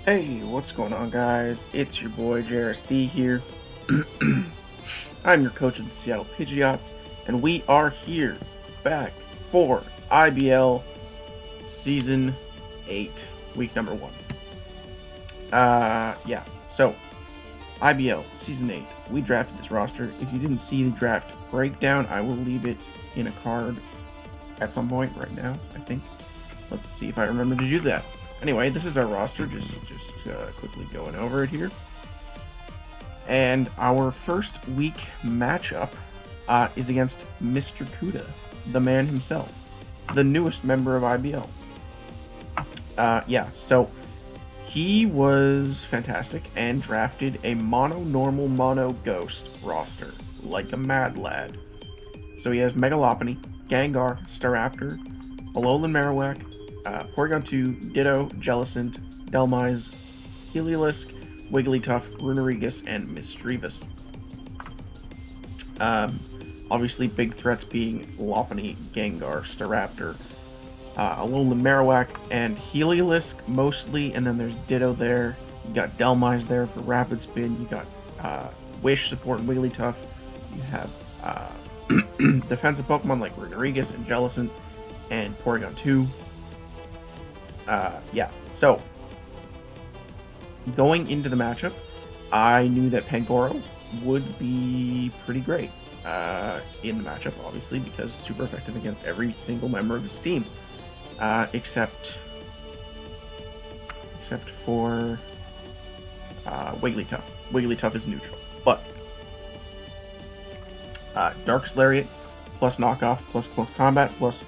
Hey, what's going on, guys? It's your boy JRSD here. I'm your coach of the Seattle Pidgeots, and we are here back for IBL Season 8, week number 1. So IBL Season 8, we drafted this roster. If you didn't see the draft breakdown, I will leave it in a card at some point right now, I think. Let's see if I remember to do that. Anyway, this is our roster, just quickly going over it here. And our first week matchup is against Mr. Kuda, the man himself, the newest member of IBL. So he was fantastic and drafted a mono normal mono ghost roster like a mad lad. So he has Mega Lopunny, Gengar, Staraptor, Alolan Marowak, Porygon 2, Ditto, Jellicent, Delmise, Heliolisk, Wigglytuff, Runerigus, and Misdreavus. Obviously, big threats being Lopunny, Gengar, Staraptor, Alolan Marowak, and Heliolisk mostly, and then there's Ditto there. You got Delmise there for Rapid Spin. You got Wish supporting Wigglytuff. You have defensive Pokemon like Runerigus and Jellicent and Porygon 2. So going into the matchup, I knew that Pangoro would be pretty great in the matchup, obviously, because super effective against every single member of his team, except for Wigglytuff. Wigglytuff is neutral, but Darkest Lariat plus knockoff plus close combat plus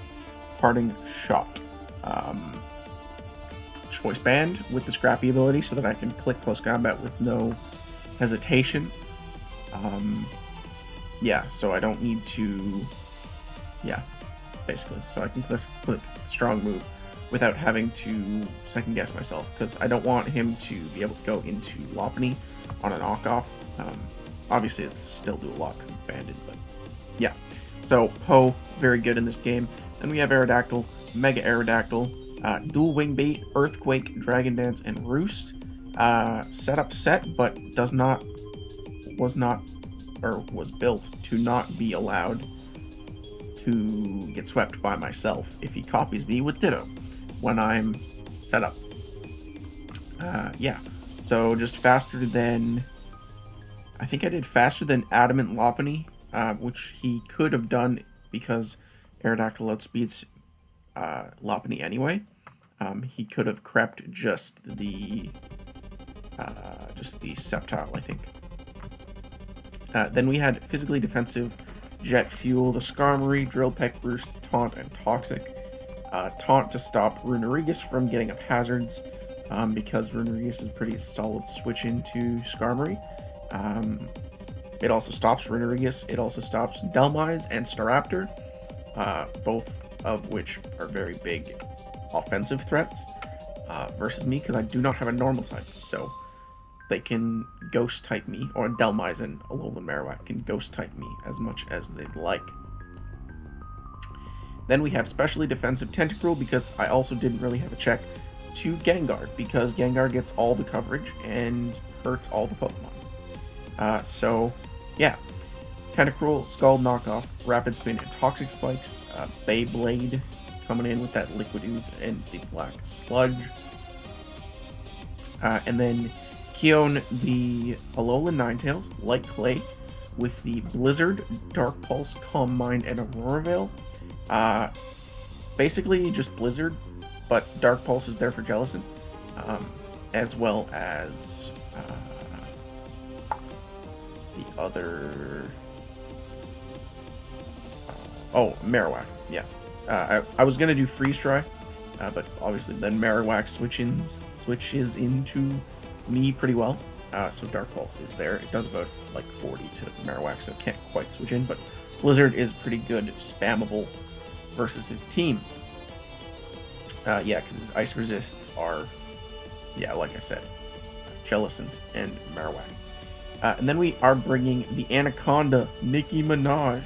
parting shot. Choice band with the scrappy ability so that I can click close combat with no hesitation. So I don't need to, basically. So I can click strong move without having to second guess myself, because I don't want him to be able to go into Lopunny on a knockoff. Obviously, it's still do a lot because it's banded, but yeah. So Poe, very good in this game. Then we have Aerodactyl, Mega Aerodactyl, Dual Wing Bait, Earthquake, Dragon Dance, and Roost. Setup set, but was built to not be allowed to get swept by myself if he copies me with Ditto when I'm set up. So just faster than, I think I did faster than Adamant Lopunny, which he could have done because Aerodactyl outspeeds Lopunny anyway. He could have crept just the Sceptile, I think. Then we had physically defensive Jet Fuel, the Skarmory, Drill Peck, Roost, Taunt, and Toxic. Taunt to stop Runerigus from getting up hazards, because Runerigus is a pretty solid switch into Skarmory. It also stops Runerigus. It also stops Delmise and Staraptor, both of which are very big offensive threats versus me, because I do not have a normal type, so they can ghost type me, or Delmise and Alolan Marowak can ghost type me as much as they'd like. Then we have specially defensive Tentacruel, because I also didn't really have a check to Gengar, because Gengar gets all the coverage and hurts all the Pokemon. Tentacruel, Scald Knockoff, Rapid Spin, and Toxic Spikes. Beyblade coming in with that Liquid Ooze and the Black Sludge. And then Keone the Alolan Ninetales, like Clay, with the Blizzard, Dark Pulse, Calm Mind, and Aurora Veil. Basically just Blizzard, but Dark Pulse is there for Jellicent, as well as the other... Marowak, yeah. I was gonna do Freeze Dry, but obviously then Marowak switches into me pretty well. So Dark Pulse is there. It does about like 40 to Marowak, so it can't quite switch in, but Blizzard is pretty good spammable versus his team. Because his ice resists are, like I said, Jellicent and Marowak. And then we are bringing the Anaconda, Nicki Minaj.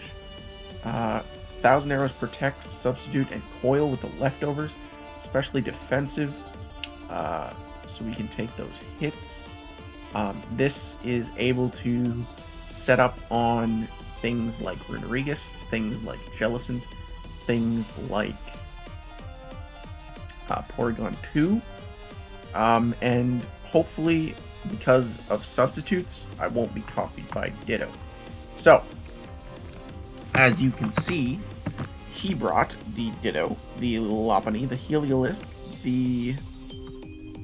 1,000 Arrows Protect, Substitute, and Coil with the leftovers. Especially defensive. so we can take those hits. This is able to set up on things like Runerigus, things like Jellicent, things like Porygon 2, and hopefully, because of substitutes, I won't be copied by Ditto. So, as you can see, he brought the Ditto, the Lopunny, the Heliolisk, the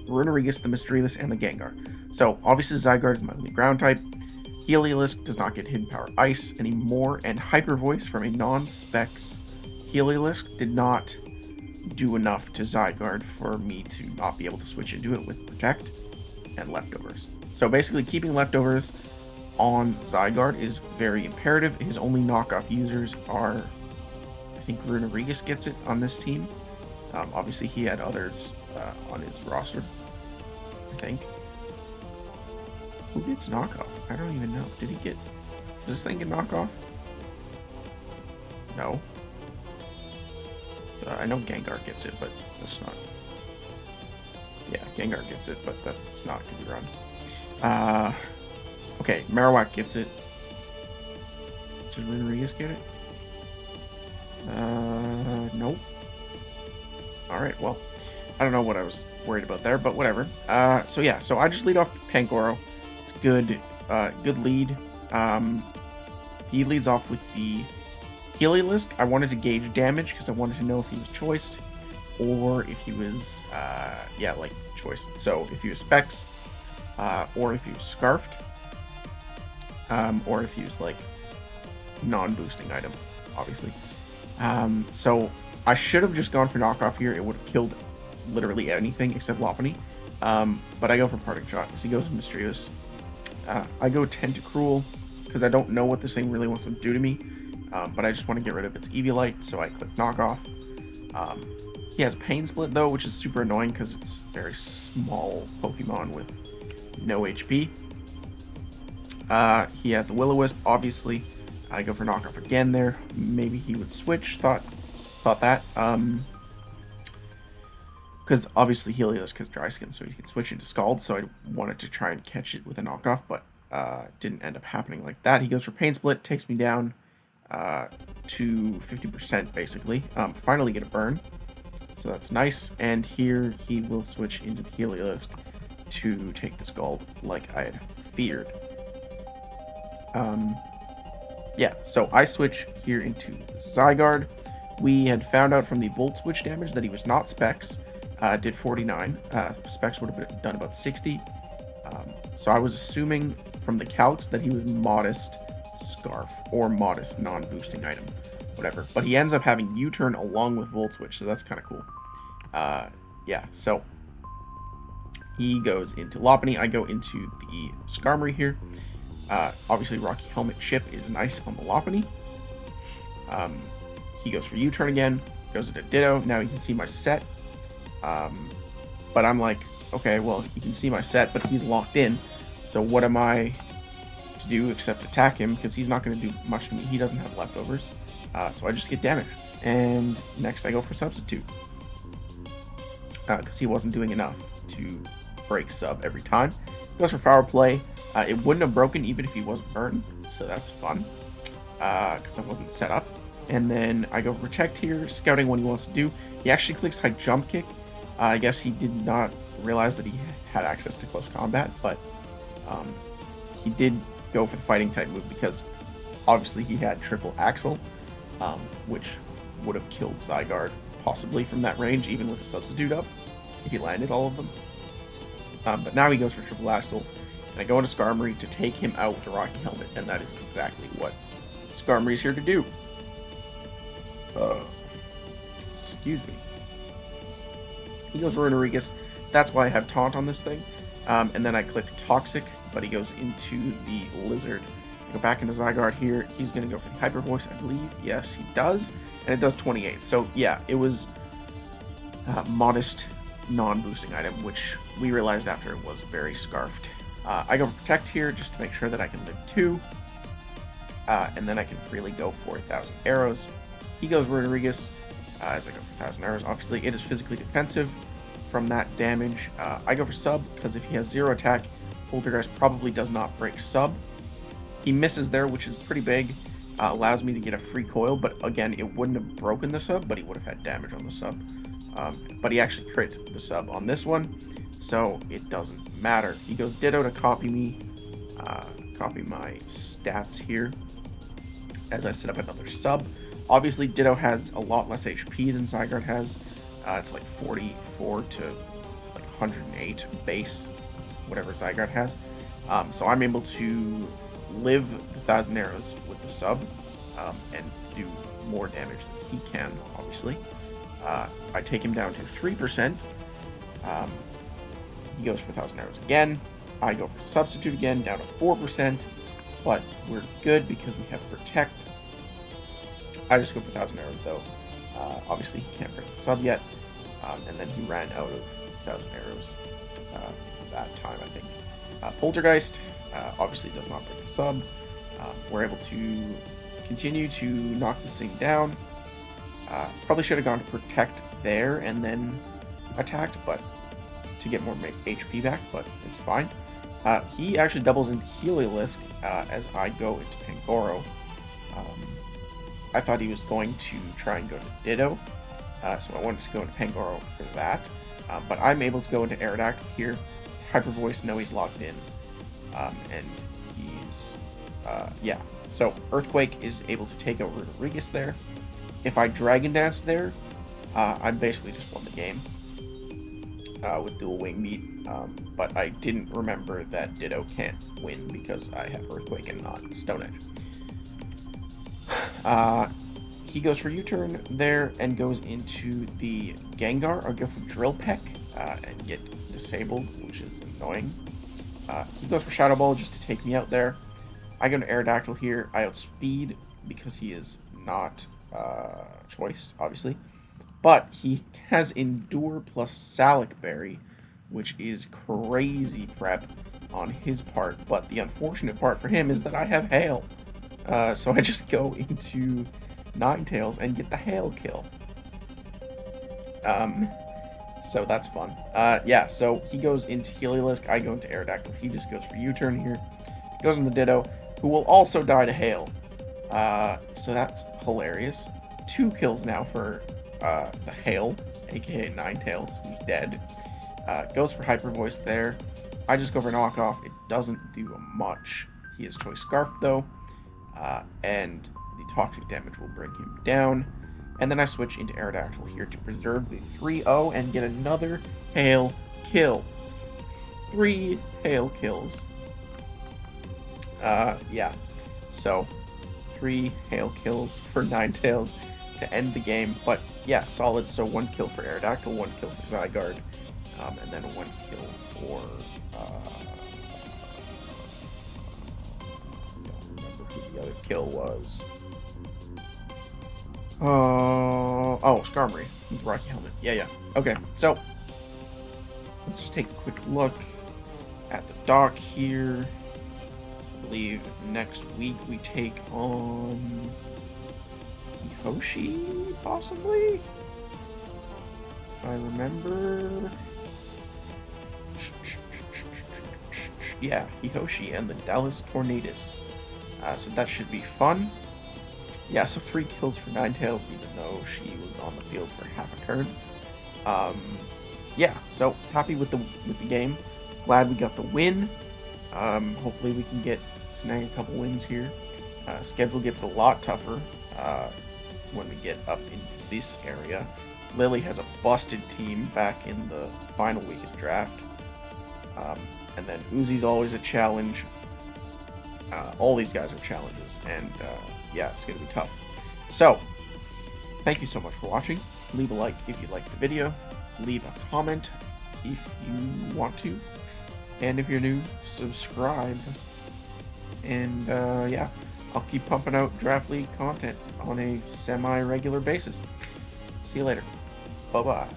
Runerigus, the Misdreavus, and the Gengar. So, obviously, Zygarde is my only ground type. Heliolisk does not get Hidden Power Ice anymore, and Hyper Voice from a non-Specs Heliolisk did not do enough to Zygarde for me to not be able to switch into it with Protect and Leftovers. So basically, keeping Leftovers on Zygarde is very imperative. His only knockoff users are, I think Runerigus gets it on this team. Obviously, he had others on his roster, I think. Who gets knockoff? I don't even know. Did he get... Does this thing get knockoff? No. I know Gengar gets it, but that's not... Yeah, Gengar gets it, but that's not going to be run. Okay, Marowak gets it. Does Runerigus get it? Nope. Alright, well, I don't know what I was worried about there, but whatever. So yeah, so I just lead off Pangoro. It's good, good lead. He leads off with the Heliolisk. I wanted to gauge damage because I wanted to know if he was choiced or if he was, yeah, like choiced. So if he was Specs, or if he was Scarfed, or if he was like non-boosting item, obviously. So I should have just gone for knockoff here. It would have killed literally anything except Lopunny. But I go for Parting Shot because he goes Misdreavus. I go Tentacruel because I don't know what this thing really wants to do to me. But I just want to get rid of its Eviolite, so I click knockoff. He has Pain Split though, which is super annoying because it's a very small Pokemon with no HP. He had the Will-O-Wisp, obviously. I go for knockoff again there. Maybe he would switch. Thought that. Because obviously Heliolisk has Dry Skin, so he can switch into Scald. So I wanted to try and catch it with a knockoff, but didn't end up happening like that. He goes for Pain Split, takes me down to 50% basically. Finally get a burn, so that's nice. And here he will switch into the Heliolisk to take the Scald like I had feared. Yeah, so I switch here into Zygarde. We had found out from the Volt Switch damage that he was not Specs. Did 49. Specs would have done about 60. So I was assuming from the calcs that he was Modest Scarf or Modest non-boosting item, whatever. But he ends up having U-Turn along with Volt Switch, so that's kind of cool. Yeah, so he goes into Lopunny. I go into the Skarmory here. Obviously, Rocky Helmet Chip is nice on the Lopunny. He goes for U-Turn again, goes into Ditto. Now you can see my set. But I'm like, okay, well, he can see my set, but he's locked in. So what am I to do except attack him? Because he's not going to do much to me. He doesn't have Leftovers. So I just get damage. And next I go for Substitute. Because he wasn't doing enough to break sub every time. Goes for Power Play. It wouldn't have broken even if he wasn't burned. So that's fun. Because I wasn't set up. And then I go Protect here, scouting what he wants to do. He actually clicks High Jump Kick. I guess he did not realize that he had access to close combat, but he did go for the fighting type move because obviously he had triple Axle, which would have killed Zygarde possibly from that range, even with a substitute up, if he landed all of them. But now he goes for triple Axle, and I go into Skarmory to take him out with the Rocky Helmet, and that is exactly what Skarmory is here to do. Excuse me. He goes Runerigus. That's why I have Taunt on this thing. And then I click Toxic, but he goes into the Lizard. I go back into Zygarde here. He's going to go for the Hyper Voice, I believe. Yes, he does. And it does 28. So, yeah, it was modest non-boosting item, which we realized after it was very Scarfed. I go for Protect here just to make sure that I can live 2. And then I can freely go for 1,000 arrows. He goes Runerigus. As I go for 1,000 arrows, obviously it is physically defensive from that damage. I go for sub, because if he has 0 attack, Poltergeist probably does not break sub. He misses there, which is pretty big. Allows me to get a free coil, but again, it wouldn't have broken the sub, but he would have had damage on the sub. But he actually crit the sub on this one, so it doesn't matter. He goes Ditto to copy me, copy my stats here as I set up another sub. Obviously, Ditto has a lot less HP than Zygarde has. It's like 44 to like 108 base, whatever Zygarde has. So I'm able to live 1,000 arrows with the sub and do more damage than he can, obviously. I take him down to 3%. He goes for 1,000 arrows again. I go for substitute again, down to 4%. But we're good because we have protect. I just go for 1,000 arrows though. Obviously, he can't break the sub yet. And then he ran out of 1,000 arrows that time, I think. Poltergeist obviously does not break the sub. We're able to continue to knock this thing down. Probably should have gone to protect there and then attacked, but to get more HP back, but it's fine. He actually doubles into Heliolisk as I go into Pangoro. I thought he was going to try and go to Ditto, so I wanted to go into Pangoro for that. But I'm able to go into Aerodactyl here. Hyper Voice, know he's locked in, and he's yeah. So Earthquake is able to take out Rodriguez there. If I Dragon Dance there, I basically just won the game with dual Wing Meat. But I didn't remember that Ditto can't win because I have Earthquake and not Stone Edge. He goes for U-turn there and goes into the Gengar. I'll go for Drill Peck and get disabled, which is annoying. He goes for Shadow Ball just to take me out there. I go to Aerodactyl here. I outspeed because he is not choiced, obviously. But he has Endure plus Salic Berry, which is crazy prep on his part. But the unfortunate part for him is that I have Hail. So I just go into Ninetales and get the Hail kill. So that's fun. Yeah, so he goes into Heliolisk, I go into Aerodactyl. He just goes for U-turn here. Goes in the Ditto, who will also die to Hail. So that's hilarious. 2 kills now for the Hail, aka Ninetales, who's dead. Goes for Hyper Voice there. I just go for Knockoff. It doesn't do much. He has Choice Scarf though, and the toxic damage will bring him down. And then I switch into Aerodactyl here to preserve the 3-0 and get another Hail kill. 3 Hail kills. Yeah. So 3 Hail kills for Ninetales to end the game. But yeah, solid. So 1 kill for Aerodactyl, 1 kill for Zygarde, and then 1 kill for I don't remember who the other kill was. Oh, Skarmory with Rocky Helmet. Yeah. Okay, so let's just take a quick look at the dock here. I believe next week we take on Yoshi, possibly? If I remember. Yeah, Hihoshi and the Dallas Tornadoes. So that should be fun. Yeah, so 3 kills for Ninetales, even though she was on the field for half a turn. Yeah, so happy with the game. Glad we got the win. Hopefully we can snag a couple wins here. Schedule gets a lot tougher when we get up into this area. Lily has a busted team back in the final week of the draft. And then Uzi's always a challenge. All these guys are challenges, and yeah, it's going to be tough. So, thank you so much for watching. Leave a like if you liked the video. Leave a comment if you want to. And if you're new, subscribe. And yeah, I'll keep pumping out Draft League content on a semi-regular basis. See you later. Bye-bye.